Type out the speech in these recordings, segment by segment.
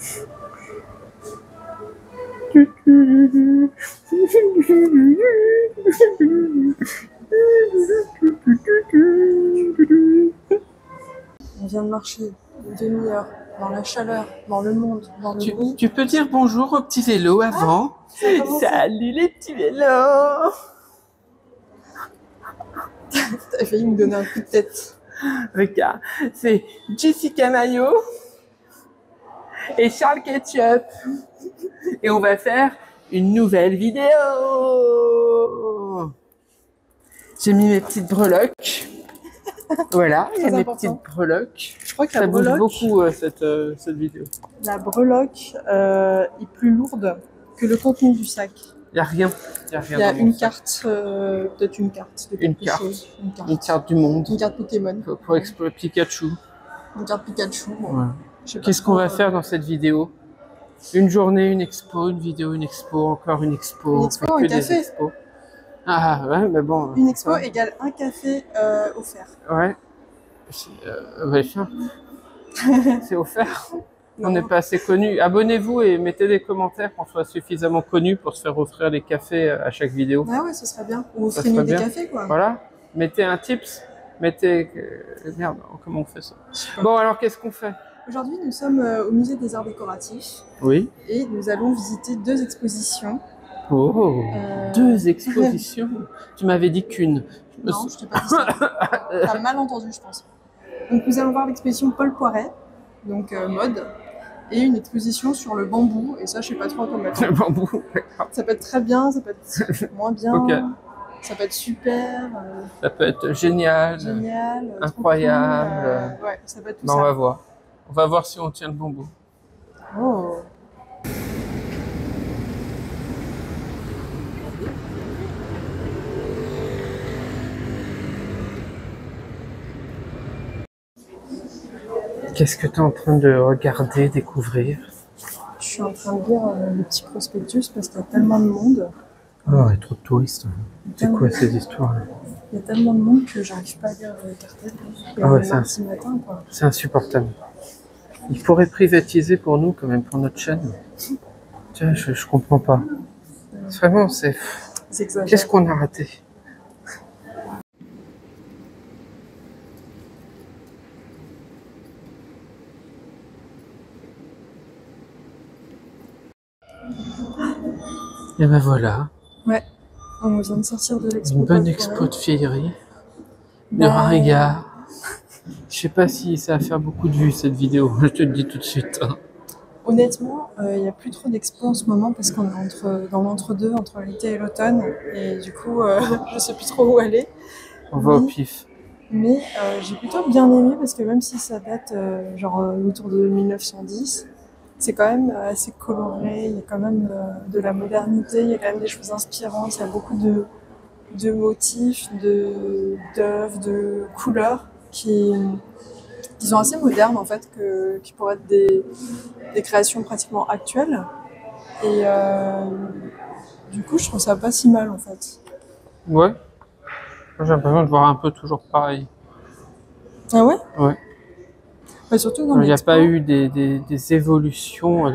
On vient de marcher une demi-heure dans la chaleur, dans le monde, dans le bruit. Tu peux dire bonjour aux petits vélos avant? Salut les petits vélos! T'as failli me donner un coup de tête. Regarde, c'est Jessica Maillot et Charles Ketchup. Et on va faire une nouvelle vidéo. J'ai mis mes petites breloques. Voilà, il y a mes petites breloques. Je crois que ça bouge beaucoup cette vidéo. La breloque est plus lourde que le contenu du sac. Il n'y a rien. Il y a une carte, peut-être une carte. Une carte du monde. Une carte Pokémon. Pour explorer Pikachu. Une carte Pikachu. Bon. Ouais. Qu'est-ce qu'on va faire dans cette vidéo? Une journée, une expo, une vidéo, une expo, encore une expo. Une expo, un café. Ah ouais, mais bon. Une expo égale un café offert. Ouais. C'est offert. On n'est pas assez connus. Abonnez-vous et mettez des commentaires qu'on soit suffisamment connus pour se faire offrir des cafés à chaque vidéo. Ah ouais, ce serait bien. Ou offrir des cafés, quoi. Voilà. Mettez un tips. Mettez... Merde, comment on fait ça? Bon, alors qu'est-ce qu'on fait? Aujourd'hui, nous sommes au musée des arts décoratifs. Oui. Et nous allons visiter 2 expositions. Oh, 2 expositions. Tu m'avais dit qu'une. Non, je t'ai pas dit ça. T'as mal entendu, je pense. Donc nous allons voir l'exposition Paul Poiret, donc mode, et une exposition sur le bambou, et ça je sais pas trop comment. Le bambou, d'accord. Ça peut être très bien, ça peut être moins bien, okay. Ça peut être super. Ça peut être génial. Incroyable. Cool, ouais, ça peut être tout ça. On va voir. On va voir si on tient le bambou. Oh. Qu'est-ce que tu es en train de regarder, découvrir? Je suis en train de lire le petit prospectus parce qu'il y a tellement de monde. Oh, il y a trop de touristes. C'est quoi ces histoires-là? Il y a tellement de monde que j'arrive pas à lire le cartel. Ah ouais, c'est insupportable. Il faudrait privatiser pour nous, quand même, pour notre chaîne. Tu vois, je comprends pas. Vraiment, c'est... Qu'est-ce qu'on a raté? Et ben voilà. Ouais, on vient de sortir de l'expo. Une bonne expo de vieillerie, de ringard. Je sais pas si ça va faire beaucoup de vues cette vidéo, je te le dis tout de suite. Honnêtement, il n'y a plus trop d'expos en ce moment parce qu'on est dans l'entre-deux, entre l'été et l'automne. Et du coup, je sais plus trop où aller. On va au pif. Mais j'ai plutôt bien aimé parce que même si ça date autour de 1910, c'est quand même assez coloré, il y a quand même de la modernité, il y a quand même des choses inspirantes, il y a beaucoup de motifs, d'œuvres, de couleurs qui sont assez modernes en fait, qui pourraient être des créations pratiquement actuelles. Et du coup, je trouve ça pas si mal en fait. Ouais. J'ai l'impression de voir un peu toujours pareil. Ah ouais? Ouais. Mais surtout dans il n'y a pas eu des évolutions.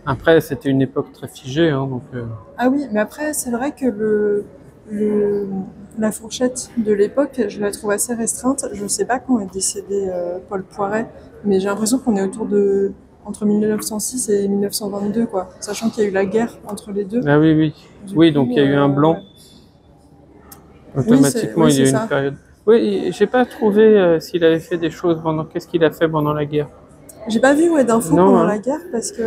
Après, c'était une époque très figée. Hein, donc, Ah oui, mais après, c'est vrai que la fourchette de l'époque, je la trouve assez restreinte. Je ne sais pas quand est décédé Paul Poiret, mais j'ai l'impression qu'on est entre 1906 et 1922, quoi. Sachant qu'il y a eu la guerre entre les deux. Ah oui, oui. Oui, donc il y a eu un blanc. Automatiquement, il y a eu une période. Oui, j'ai pas trouvé s'il avait fait des choses pendant... Qu'est-ce qu'il a fait pendant la guerre? J'ai pas vu d'infos pendant la guerre parce que...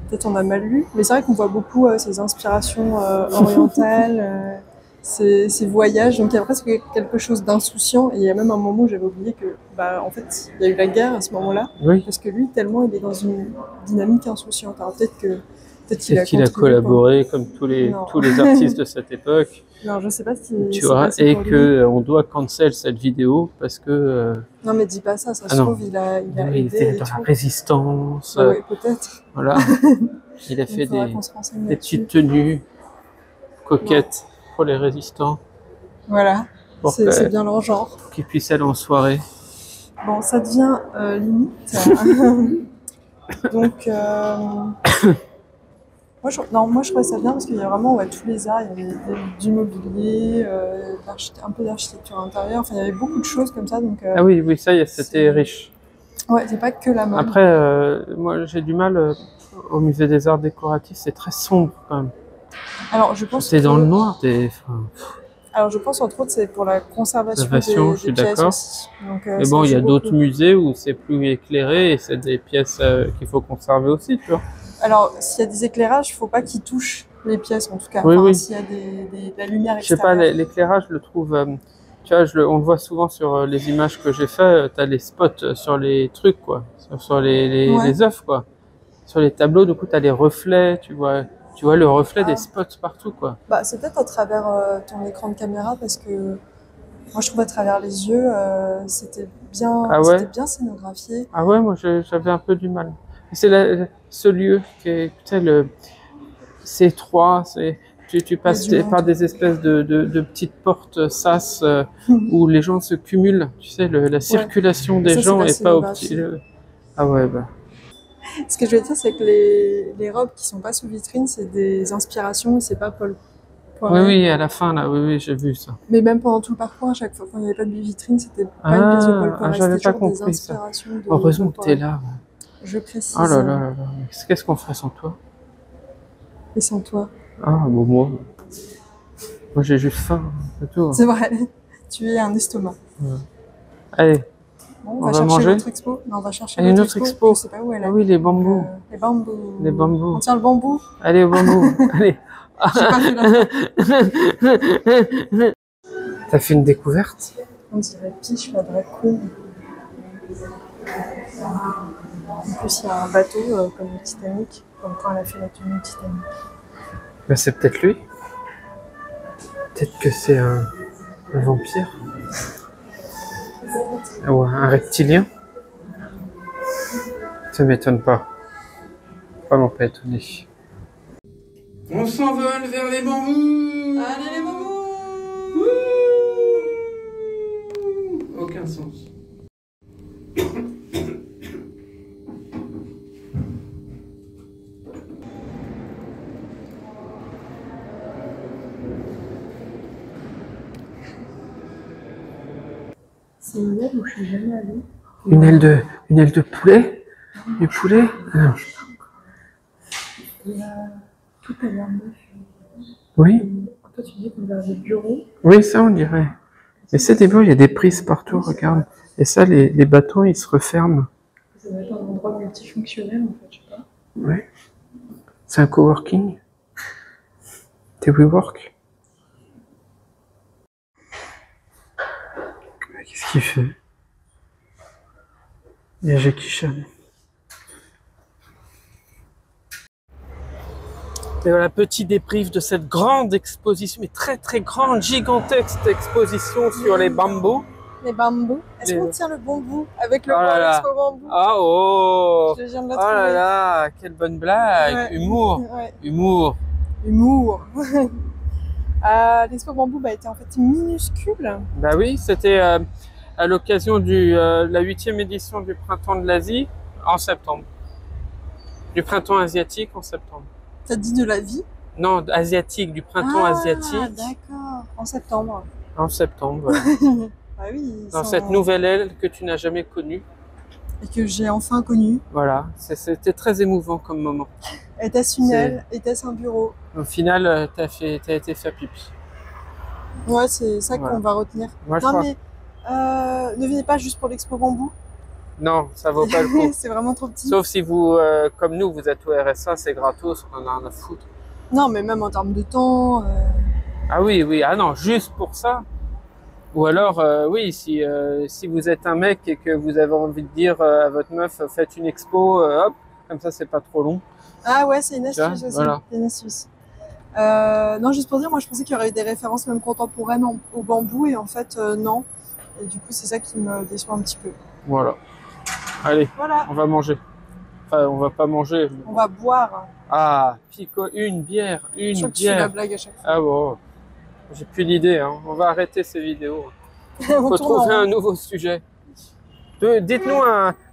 peut-être on a mal lu, mais c'est vrai qu'on voit beaucoup ses inspirations orientales, ses voyages, donc il y a presque quelque chose d'insouciant, et il y a même un moment où j'avais oublié que, en fait, il y a eu la guerre à ce moment-là, parce que lui, tellement il est dans une dynamique insouciante. Alors peut-être qu'il a collaboré comme tous les artistes de cette époque. Non, je sais pas si... Tu vois, et qu'on doit cancel cette vidéo parce que... Non, mais dis pas ça, ça se trouve, il a il était dans la résistance. Oui, peut-être. Voilà. Il a fait des petites tenues coquettes pour les résistants. Voilà, c'est bien leur genre. Qu'ils puissent aller en soirée. Bon, ça devient limite. Donc, moi, je trouvais ça bien parce qu'il y a vraiment tous les arts. Il y avait du mobilier, un peu d'architecture intérieure. Enfin, il y avait beaucoup de choses comme ça. Donc, ah oui, ça, c'était riche. Ouais, c'est pas que la mode. Après, moi, j'ai du mal au musée des arts décoratifs. C'est très sombre quand même. Alors, je pense c'est dans le noir. Alors, je pense entre autres c'est pour la conservation je suis des pièces d'accord. aussi. Donc, mais bon, il y a d'autres musées où c'est plus éclairé et c'est des pièces qu'il faut conserver aussi, tu vois. Alors, s'il y a des éclairages, il ne faut pas qu'ils touchent les pièces en tout cas. Oui, enfin, oui. S'il y a de la lumière extérieure. Je sais pas, l'éclairage, je le trouve... tu vois, on le voit souvent sur les images que j'ai fait. Tu as les spots sur les trucs, quoi. Sur les œuvres, quoi. Sur les tableaux, du coup, tu as les reflets, tu vois le reflet des spots partout, quoi. Bah, c'est peut-être à travers ton écran de caméra parce que moi, je trouve à travers les yeux, c'était bien scénographié. Ah ouais, moi, j'avais un peu du mal. C'est ce lieu qui est, tu sais, c'est étroit, tu passes par des espèces de petites portes sas où les gens se cumulent. Tu sais, la circulation des gens est pas optimale. Ah ouais, bah. Ce que je veux dire, c'est que les robes qui sont pas sous vitrine, c'est des inspirations et c'est pas Paul Poiret. Oui, à la fin, là, oui, j'ai vu ça. Mais même pendant tout le parcours, à chaque fois, quand il n'y avait pas de vitrine, c'était pas une pièce de Paul Poiret, c'était toujours des inspirations de heureusement que tu es là. Je précise. Oh là là là là. Qu'est-ce qu'on ferait sans toi? Et sans toi? Ah, bon, moi j'ai juste faim, c'est tout. C'est vrai, tu es un estomac. Ouais. Allez, bon, on va chercher manger notre expo. Non, on va chercher une autre expo. Je sais pas où elle est. Ah oui, les bambous. Les bambous. Les bambous. On tient le bambou. Allez, au bambou. Allez. J'ai pas fait la T'as fait une découverte? On dirait Peach, la drag queen. En plus, il y a un bateau comme le Titanic, comme quand elle a fait la tenue Titanic. Ben, c'est peut-être lui. Peut-être que c'est un vampire. Ou un reptilien. Ça m'étonne pas. Vraiment pas étonné. On s'envole vers les bambous. Allez les bambous. Aucun sens. C'est une aile où je suis jamais allée. Une aile de poulet? Du poulet? Non. Tout a l'air neuf. Oui. Toi, tu dis qu'on va des bureaux. Oui, ça on dirait. Mais c'est des beaux, il y a des prises partout, regarde. Et ça, les bâtons, ils se referment. Ça doit être un endroit multifonctionnel, en fait, je sais pas. Oui. C'est un coworking. T'es WeWork. Qu'est-ce qu'il fait? Il y a Jackie Chan. Et voilà, petit débrief de cette grande exposition, mais très très grande, gigantesque exposition sur les bambous. Les bambous. Est-ce qu'on tient le bambou avec le expo bambou? Ah oh! Je viens de la trouver. Oh là là, quelle bonne blague! Ouais. Humour! Ouais. Humour! Humour! L'expo bambou était en fait minuscule. Bah oui, c'était à l'occasion de la 8e édition du Printemps de l'Asie en septembre. Du Printemps asiatique en septembre. T'as dit de la vie? Non, asiatique, du Printemps asiatique. D'accord, en septembre. En septembre, voilà. Ah oui, dans cette nouvelle ère que tu n'as jamais connue. Et que j'ai enfin connue. Voilà, c'était très émouvant comme moment. Était-ce une aile? Était-ce un bureau? Au final, t'as été fait pipi. Ouais, c'est ça qu'on va retenir. Moi, non mais, ne venez pas juste pour l'expo bambou. Non, ça vaut pas le coup. C'est vraiment trop petit. Sauf si vous, comme nous, vous êtes au RSA, c'est gratos, on en a rien à foutre. Non, mais même en termes de temps. Ah oui, ah non, juste pour ça. Ou alors, oui, si vous êtes un mec et que vous avez envie de dire à votre meuf, faites une expo, hop, comme ça c'est pas trop long. Ah ouais, c'est une astuce aussi. Voilà. C'est une astuce. Non, juste pour dire, moi je pensais qu'il y aurait eu des références même contemporaines au bambou et en fait non. Et du coup c'est ça qui me déçoit un petit peu. Voilà. Allez, voilà. On va manger. Enfin, on va pas manger. On va boire. Ah, Pico, une bière. Je crois que tu fais la blague à chaque fois. Ah bon, j'ai plus d'idée. Hein. On va arrêter ces vidéos. Il faut trouver un nouveau sujet. Dites-nous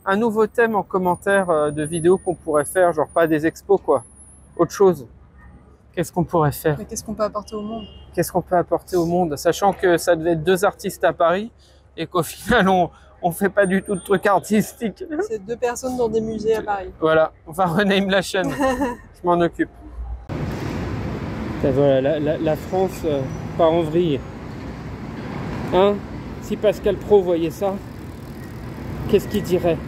un nouveau thème en commentaire de vidéos qu'on pourrait faire, genre pas des expos quoi, autre chose. Qu'est-ce qu'on pourrait faire? Mais qu'est-ce qu'on peut apporter au monde? Qu'est-ce qu'on peut apporter au monde? Sachant que ça devait être 2 artistes à Paris et qu'au final on fait pas du tout de trucs artistiques. C'est 2 personnes dans des musées à Paris. Voilà, on va rename la chaîne. Je m'en occupe. Et voilà, la France part en vrille. Hein? Si Pascal Praud voyait ça, qu'est-ce qu'il dirait?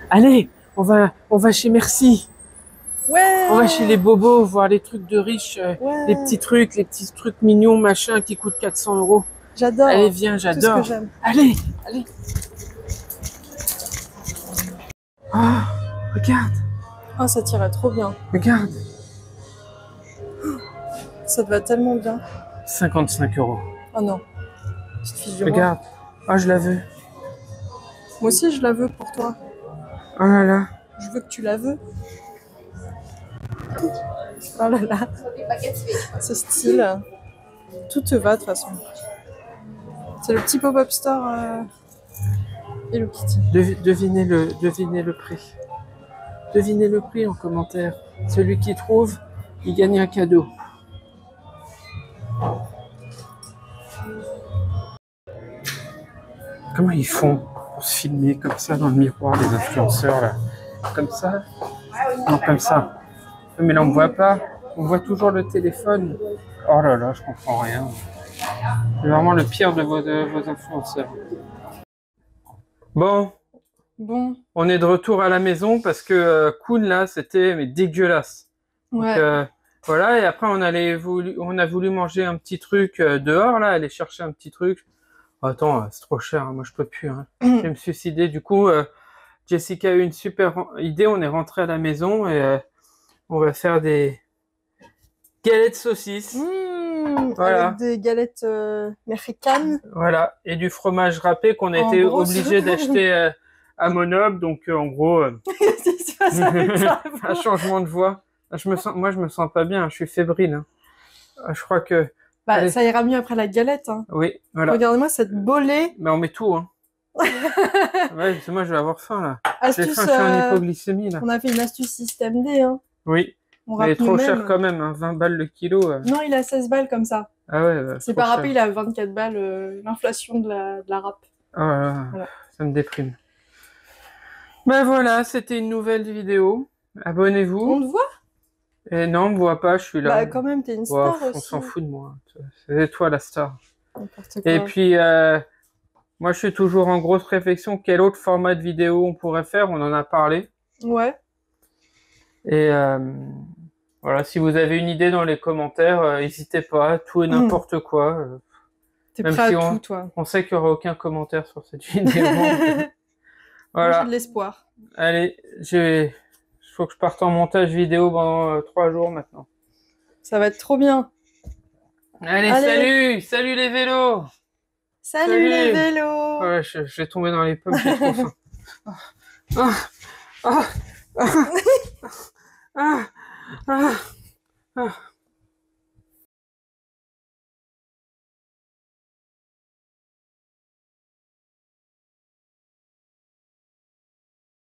Allez, on va chez Merci. Ouais. On va chez les bobos, voir les trucs de riches, ouais. les petits trucs mignons, machin, qui coûtent 400 €. J'adore. Allez, viens, j'adore. Allez. Oh, regarde. Oh, ça t'irait trop bien. Regarde. Ça te va tellement bien. 55 €. Oh non. Petite fiche de regarde. Oh, je la veux. Moi aussi, je la veux pour toi. Oh là là. Je veux que tu la veux. Oh là là. Ce style. Tout te va de toute façon. C'est le petit pop-up store Hello Kitty. Devinez le prix. Devinez le prix en commentaire. Celui qui trouve, il gagne un cadeau. Comment ils font pour se filmer comme ça dans le miroir, les influenceurs là? Comme ça? Non, comme ça. Mais là on ne voit pas. On voit toujours le téléphone. Oh là là, je comprends rien. C'est vraiment le pire de vos influenceurs. Bon, on est de retour à la maison parce que Koun là, c'était dégueulasse. Ouais. Donc, voilà, et après on a voulu manger un petit truc dehors là, aller chercher un petit truc. Oh, attends, c'est trop cher, hein, moi je peux plus. Hein. Je vais me suicider. Du coup, Jessica a eu une super idée. On est rentré à la maison et on va faire des galettes saucisses. Voilà. Avec des galettes américaines. Voilà, et du fromage râpé qu'on a été obligé d'acheter à Monob. Donc en gros, un changement de voix. Moi je me sens pas bien, je suis fébrile. Hein. Je crois que... Bah, ça ira mieux après la galette. Hein. Oui, voilà. Regardez-moi cette bolée. Mais on met tout. Hein. Ouais, parce que moi je vais avoir faim là. J'ai faim, je suis en hypoglycémie là. On a fait une astuce système D. Hein. Oui. Il est trop cher quand même, hein, 20 balles le kilo. Non, il a 16 balles comme ça. Ah ouais. C'est pas râpé, il a 24 balles, l'inflation de la râpe. Ah voilà. Ça me déprime. Ben voilà, c'était une nouvelle vidéo. Abonnez-vous. On te voit? Et non, on me voit pas, je suis là. Bah quand même, t'es une star aussi. On s'en fout de moi. C'est toi la star. N'importe quoi. Et puis, moi je suis toujours en grosse réflexion. Quel autre format de vidéo on pourrait faire? On en a parlé. Ouais. Et voilà, si vous avez une idée dans les commentaires, n'hésitez pas, tout et n'importe quoi. T'es prêt à tout, toi. On sait qu'il n'y aura aucun commentaire sur cette vidéo. Voilà. Moi, j'ai de l'espoir. Allez, il faut que je parte en montage vidéo pendant 3 jours maintenant. Ça va être trop bien. Allez. Salut les vélos. Salut les vélos. Ouais, je vais tomber dans les pommes, j'ai trop faim.